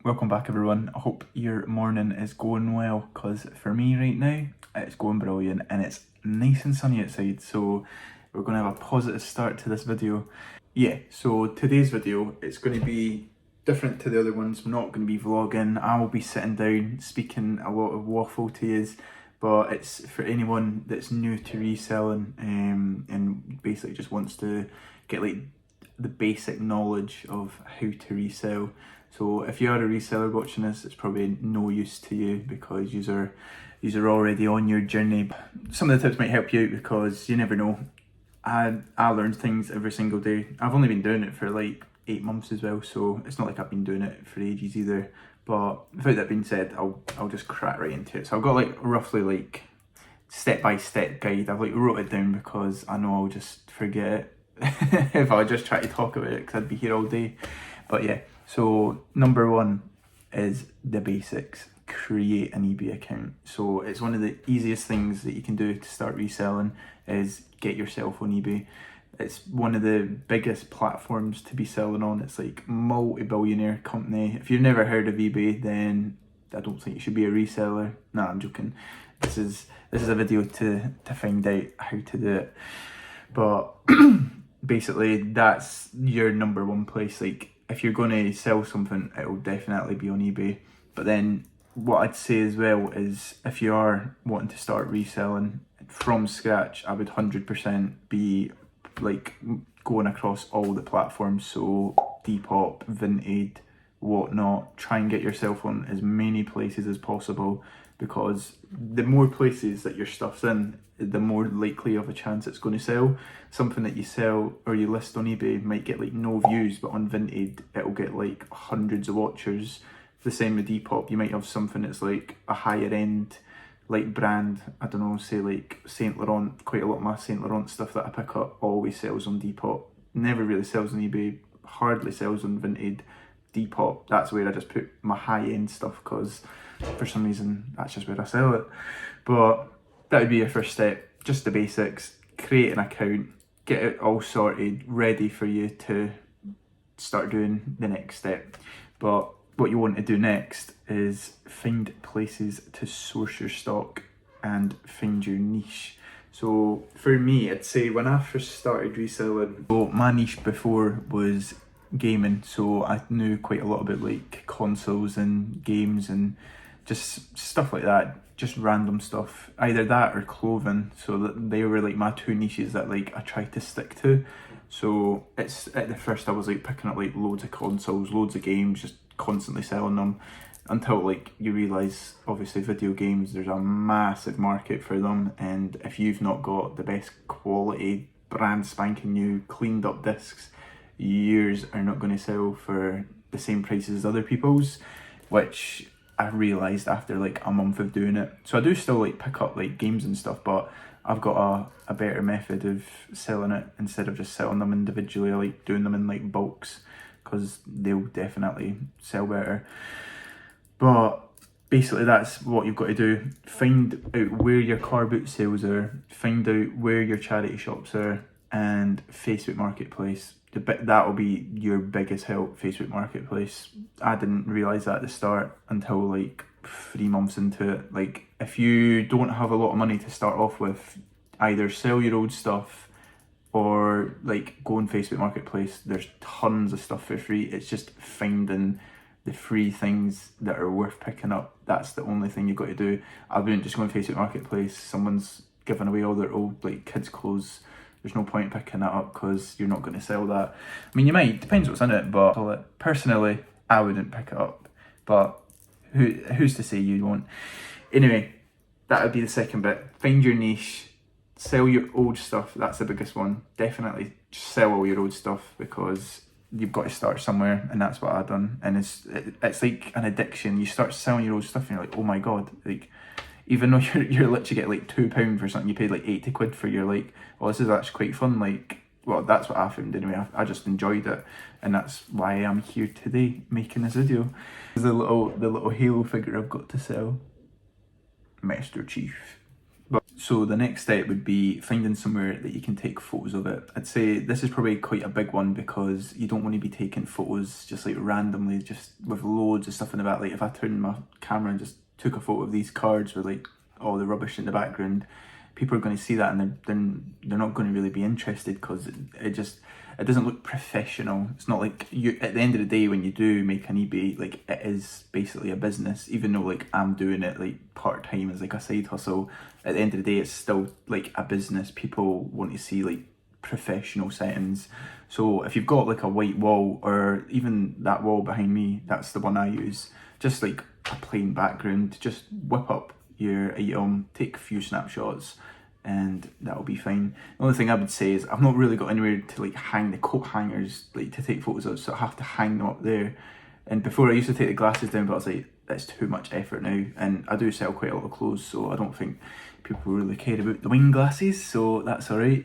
Welcome back everyone. I hope your morning is going well, because for me right now it's going brilliant and it's nice and sunny outside, so we're going to have a positive start to this video. So today's video, it's going to be different to the other ones. I'm not going to be vlogging. I will be sitting down speaking a lot of waffle to you, but it's for anyone that's new to reselling and basically just wants to get like the basic knowledge of how to resell. So if you are a reseller watching this, it's probably no use to you because you're already on your journey. Some of the tips might help you out because you never know. I learn things every single day. I've only been doing it for like 8 months as well, so it's not like I've been doing it for ages either. But without that being said, I'll just crack right into it. So I've got like roughly like step-by-step guide. I've like wrote it down because I know I'll just forget it if I just try to talk about it, because I'd be here all day. But yeah, so number one is the basics. Create an eBay account. So it's one of the easiest things that you can do to start reselling is get yourself on eBay. It's one of the biggest platforms to be selling on. It's like multi-billionaire company. If you've never heard of eBay, then I don't think you should be a reseller. Nah, I'm joking. This is a video to find out how to do it. But basically that's your number one place. Like if you're going to sell something, it will definitely be on eBay. But then what I'd say as well is if you are wanting to start reselling from scratch, I would 100% be like going across all the platforms. So Depop, Vinted, whatnot. Try and get yourself on as many places as possible, because the more places that your stuff's in, the more likely of a chance it's going to sell. Something that you sell or you list on eBay might get like no views, but on Vinted it'll get like hundreds of watchers. The same with Depop. You might have something that's like a higher end like brand, I don't know, say like Saint Laurent. Quite a lot of my Saint Laurent stuff that I pick up always sells on Depop. Never really sells on eBay, hardly sells on Vinted. Depop, that's where I just put my high end stuff, because for some reason that's just where I sell it. But that would be your first step, just the basics. Create an account, get it all sorted, ready for you to start doing the next step. But what you want to do next is find places to source your stock and find your niche. So for me, I'd say when I first started reselling, so my niche before was gaming, so I knew quite a lot about like consoles and games and just stuff like that, just random stuff, either that or clothing. So that they were like my two niches that like I tried to stick to. So it's at the first I was like picking up like loads of consoles, loads of games, just constantly selling them, until like you realise obviously video games, there's a massive market for them, and if you've not got the best quality brand spanking new cleaned up discs, yours are not going to sell for the same price as other people's, which I realised after like a month of doing it. So I do still like pick up like games and stuff, but I've got a better method of selling it. Instead of just selling them individually, I like doing them in like bulks, because they'll definitely sell better. But basically that's what you've got to do. Find out where your car boot sales are, find out where your charity shops are, and Facebook Marketplace. That will be your biggest help, Facebook Marketplace. I didn't realise that at the start until like 3 months into it. Like if you don't have a lot of money to start off with, either sell your old stuff or like go on Facebook Marketplace. There's tons of stuff for free. It's just finding the free things that are worth picking up. That's the only thing you've got to do. I wouldn't just go on Facebook Marketplace. Someone's giving away all their old like kids' clothes. There's no point picking that up because you're not going to sell that. I mean, you might, depends what's in it, but personally, I wouldn't pick it up. But who's to say you won't? Anyway, that would be the second bit. Find your niche, sell your old stuff. That's the biggest one. Definitely just sell all your old stuff, because you've got to start somewhere, and that's what I've done. And it's like an addiction. You start selling your old stuff and you're like, oh my god, like even though you're literally getting like £2 for something you paid like 80 quid for, you're like, well, this is actually quite fun. Like, well, that's what I found anyway. I just enjoyed it, and that's why I'm here today making this video. The little Halo figure I've got to sell, Master Chief. So the next step would be finding somewhere that you can take photos of it. I'd say this is probably quite a big one because you don't want to be taking photos just like randomly, just with loads of stuff in the back. Like if I turned my camera and just took a photo of these cards with like all the rubbish in the background, people are going to see that and they're not going to really be interested because it doesn't look professional. It's not like you, at the end of the day, when you do make an eBay, like it is basically a business, even though like I'm doing it like part-time as like a side hustle. At the end of the day, it's still like a business. People want to see like professional settings. So if you've got like a white wall, or even that wall behind me, that's the one I use, just like a plain background, just whip up your item, take a few snapshots, and that'll be fine. The only thing I would say is I've not really got anywhere to like hang the coat hangers like to take photos of, so I have to hang them up there. And before I used to take the glasses down, but I was like, that's too much effort now. And I do sell quite a lot of clothes, so I don't think people really care about the wing glasses, so that's alright.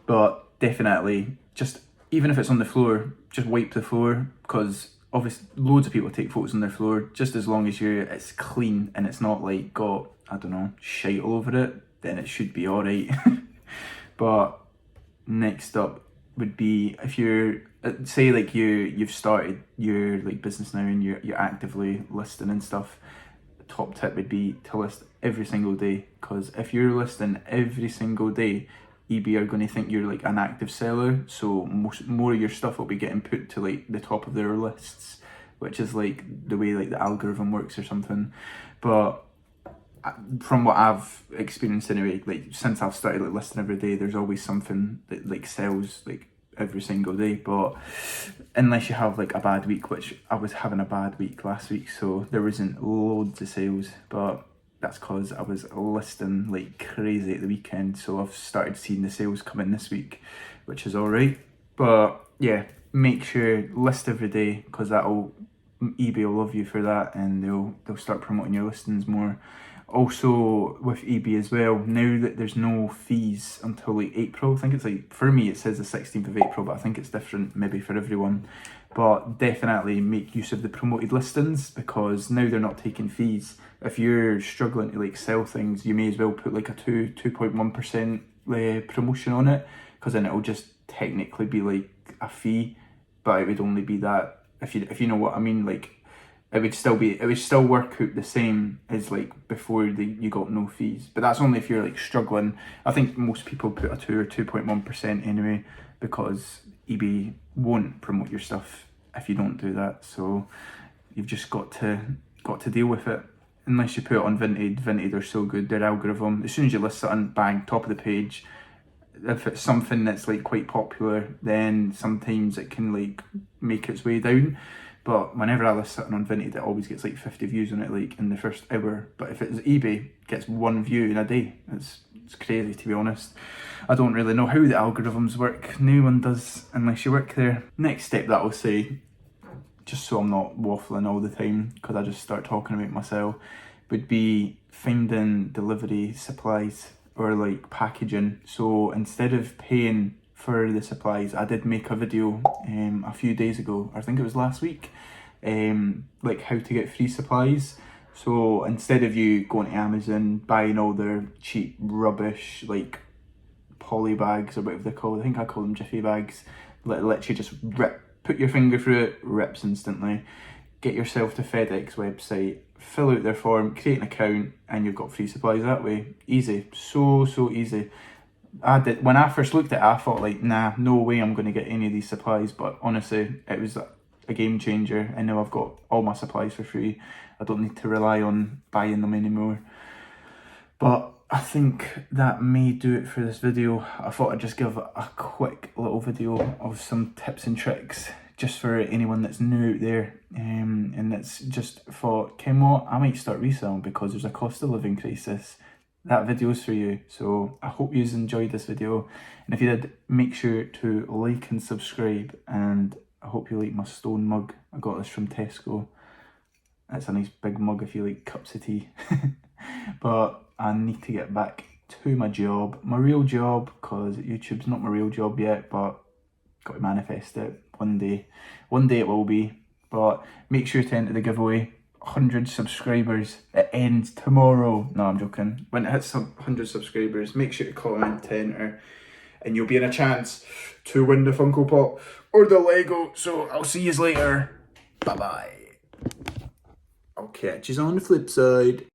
But definitely, just even if it's on the floor, just wipe the floor, because obviously loads of people take photos on their floor. Just as long as it's clean and it's not like got, I don't know, shite all over it, then it should be alright. But next up would be, if you're say like you've started your like business now and you're actively listing and stuff, top tip would be to list every single day, because if you're listing every single day, eBay are going to think you're like an active seller, so more of your stuff will be getting put to like the top of their lists, which is like the way like the algorithm works or something. But from what I've experienced anyway, like since I've started like listing every day, there's always something that like sells like every single day. But unless you have like a bad week, which I was having a bad week last week, so there wasn't loads of sales, but that's because I was listing like crazy at the weekend, so I've started seeing the sales come in this week, which is alright. But yeah, make sure list every day, because eBay will love you for that, and they'll start promoting your listings more. Also with eBay as well, now that there's no fees until like April, I think it's like, for me it says the 16th of April, but I think it's different maybe for everyone. But definitely make use of the promoted listings, because now they're not taking fees. If you're struggling to like sell things, you may as well put like a 2.1% promotion on it, because then it'll just technically be like a fee, but it would only be that, if you know what I mean. Like it would still work out the same as like before you got no fees. But that's only if you're like struggling. I think most people put a 2 or 2.1% anyway, because eBay won't promote your stuff if you don't do that. So you've just got to deal with it. Unless you put it on Vinted. Vinted are so good, their algorithm, as soon as you list something, bang, top of the page. If it's something that's like quite popular, then sometimes it can like make its way down. But whenever I list something on Vinted, it always gets like 50 views on it like in the first hour. But if it's eBay, it gets 1 view in a day. It's crazy, to be honest. I don't really know how the algorithms work. No one does unless you work there. Next step that I'll say, just so I'm not waffling all the time, because I just start talking about myself, would be finding delivery supplies or like packaging. So instead of paying for the supplies, I did make a video a few days ago, I think it was last week, like how to get free supplies. So instead of you going to Amazon, buying all their cheap rubbish like poly bags or whatever they're called, I think I call them jiffy bags, literally just put your finger through it, rips instantly. Get yourself to FedEx website, fill out their form, create an account, and you've got free supplies that way. Easy, so easy. When I first looked at it, I thought like, nah, no way I'm going to get any of these supplies. But honestly, it was a game changer. And now I've got all my supplies for free. I don't need to rely on buying them anymore. But I think that may do it for this video. I thought I'd just give a quick little video of some tips and tricks, just for anyone that's new out there, and that's just thought, Kim, what, I might start reselling because there's a cost of living crisis. That video's for you. So I hope you enjoyed this video, and if you did, make sure to like and subscribe, and I hope you like my stone mug. I got this from Tesco. It's a nice big mug if you like cups of tea. But I need to get back to my job, my real job, because YouTube's not my real job yet, but got to manifest it one day. One day it will be. But make sure to enter the giveaway. 100 subscribers, it ends tomorrow. No, I'm joking. When it hits 100 subscribers, make sure to comment to enter, and you'll be in a chance to win the Funko Pop or the Lego. So I'll see you later. Bye bye. I'll catch you on the flip side.